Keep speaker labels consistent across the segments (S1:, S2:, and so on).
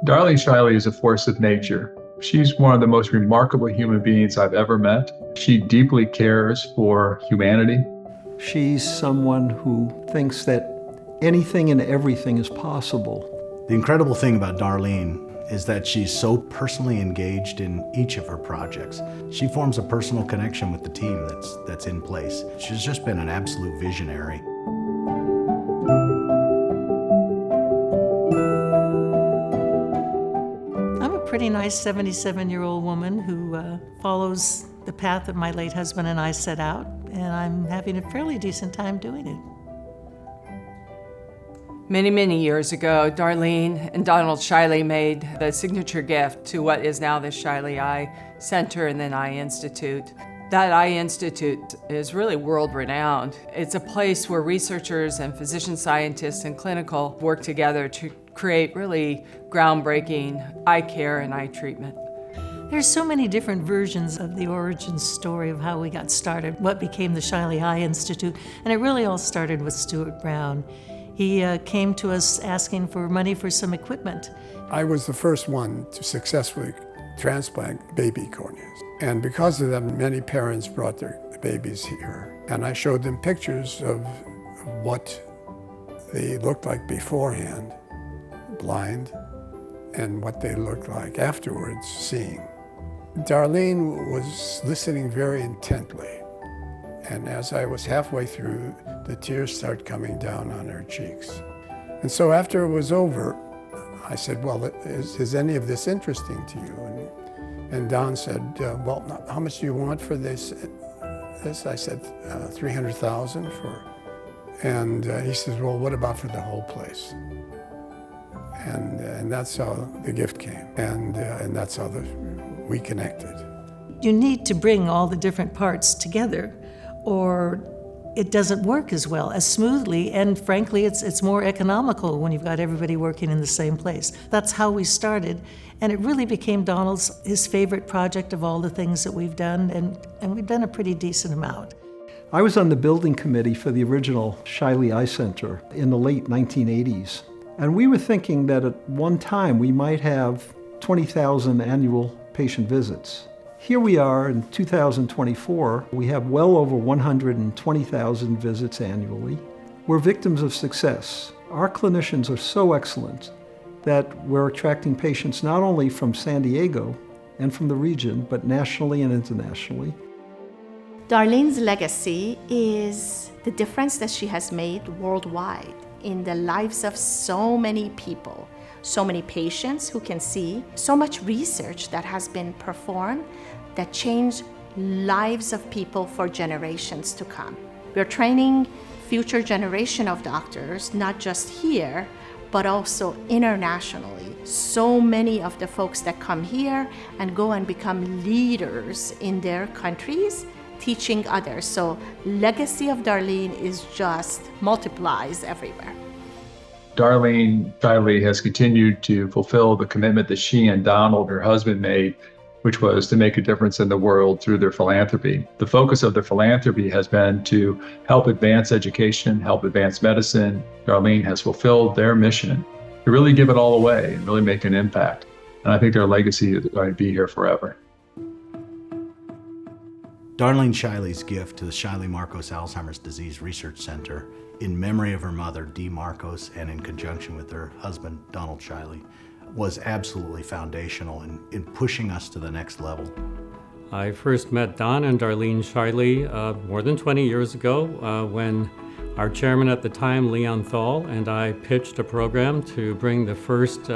S1: Darlene Shiley is a force of nature. She's one of the most remarkable human beings I've ever met. She deeply cares for humanity.
S2: She's someone who thinks that anything and everything is possible.
S3: The incredible thing about Darlene is that she's so personally engaged in each of her projects. She forms a personal connection with the team that's in place. She's just been an absolute visionary.
S4: I'm a pretty nice 77-year-old woman who follows the path that my late husband and I set out, and I'm having a fairly decent time doing it.
S5: Many, many years ago, Darlene and Donald Shiley made the signature gift to what is now the Shiley Eye Center and then Eye Institute. That Eye Institute is really world-renowned. It's a place where researchers and physician scientists and clinical work together to create really groundbreaking eye care and eye treatment.
S4: There's so many different versions of the origin story of how we got started, what became the Shiley Eye Institute, and it really all started with Stuart Brown. He came to us asking for money for some equipment.
S6: I was the first one to successfully transplant baby corneas. And because of that, many parents brought their babies here. And I showed them pictures of what they looked like beforehand, blind, and what they looked like afterwards, seeing. Darlene was listening very intently. And as I was halfway through, the tears started coming down on her cheeks. And so after it was over, I said, well, is any of this interesting to you? And Don said, well, how much do you want for this? I said, $300,000 for. And he says, well, what about for the whole place? And that's how the gift came. And that's how we connected.
S4: You need to bring all the different parts together, or it doesn't work as well, as smoothly, and frankly, it's more economical when you've got everybody working in the same place. That's how we started, and it really became his favorite project of all the things that we've done, and we've done a pretty decent amount.
S2: I was on the building committee for the original Shiley Eye Center in the late 1980s, and we were thinking that at one time we might have 20,000 annual patient visits. Here we are in 2024. We have well over 120,000 visits annually. We're victims of success. Our clinicians are so excellent that we're attracting patients not only from San Diego and from the region, but nationally and internationally.
S7: Darlene's legacy is the difference that she has made worldwide in the lives of so many people, so many patients who can see, so much research that has been performed that change lives of people for generations to come. We're training future generation of doctors, not just here, but also internationally. So many of the folks that come here and go and become leaders in their countries, teaching others. So legacy of Darlene is just multiplies everywhere.
S1: Darlene Shiley has continued to fulfill the commitment that she and Donald, her husband, made, which was to make a difference in the world through their philanthropy. The focus of their philanthropy has been to help advance education, help advance medicine. Darlene has fulfilled their mission to really give it all away and really make an impact. And I think their legacy is going to be here forever.
S3: Darlene Shiley's gift to the Shiley-Marcos Alzheimer's Disease Research Center in memory of her mother, Dee Marcos, and in conjunction with her husband, Donald Shiley, was absolutely foundational in pushing us to the next level.
S8: I first met Don and Darlene Shiley more than 20 years ago when our chairman at the time, Leon Thal, and I pitched a program to bring the first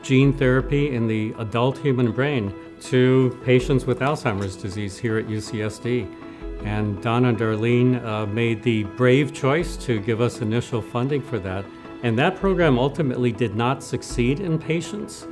S8: gene therapy in the adult human brain to patients with Alzheimer's disease here at UCSD. And Don and Darlene made the brave choice to give us initial funding for that. And that program ultimately did not succeed in patients,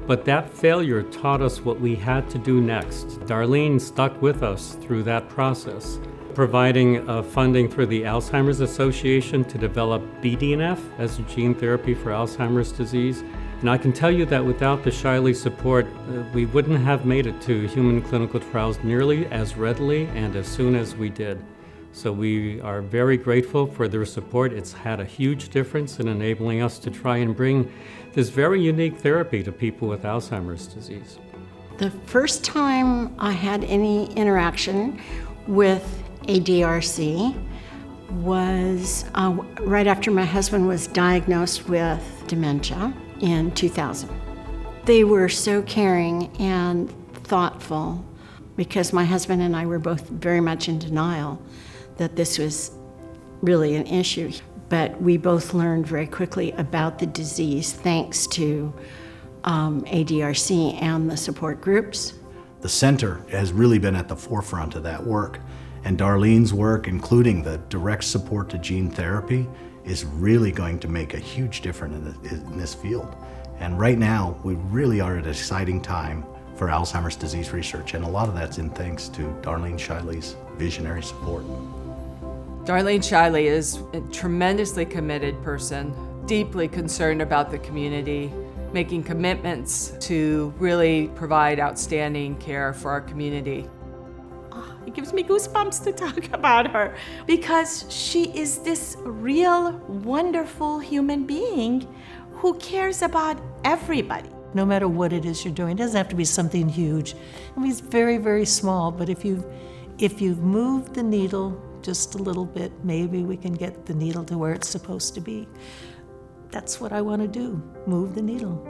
S8: but that failure taught us what we had to do next. Darlene stuck with us through that process, providing funding for the Alzheimer's Association to develop BDNF as a gene therapy for Alzheimer's disease. And I can tell you that without the Shiley support, we wouldn't have made it to human clinical trials nearly as readily and as soon as we did. So we are very grateful for their support. It's had a huge difference in enabling us to try and bring this very unique therapy to people with Alzheimer's disease.
S9: The first time I had any interaction with a DRC was right after my husband was diagnosed with dementia in 2000. They were so caring and thoughtful because my husband and I were both very much in denial that this was really an issue. But we both learned very quickly about the disease thanks to ADRC and the support groups.
S3: The center has really been at the forefront of that work, and Darlene's work, including the direct support to gene therapy, is really going to make a huge difference in this field. And right now, we really are at an exciting time for Alzheimer's disease research, and a lot of that's in thanks to Darlene Shiley's visionary support.
S5: Darlene Shiley is a tremendously committed person, deeply concerned about the community, making commitments to really provide outstanding care for our community.
S7: It gives me goosebumps to talk about her because she is this real, wonderful human being who cares about everybody.
S4: No matter what it is you're doing, it doesn't have to be something huge. I mean, it's very, very small, but if you've moved the needle just a little bit, maybe we can get the needle to where it's supposed to be. That's what I want to do, move the needle.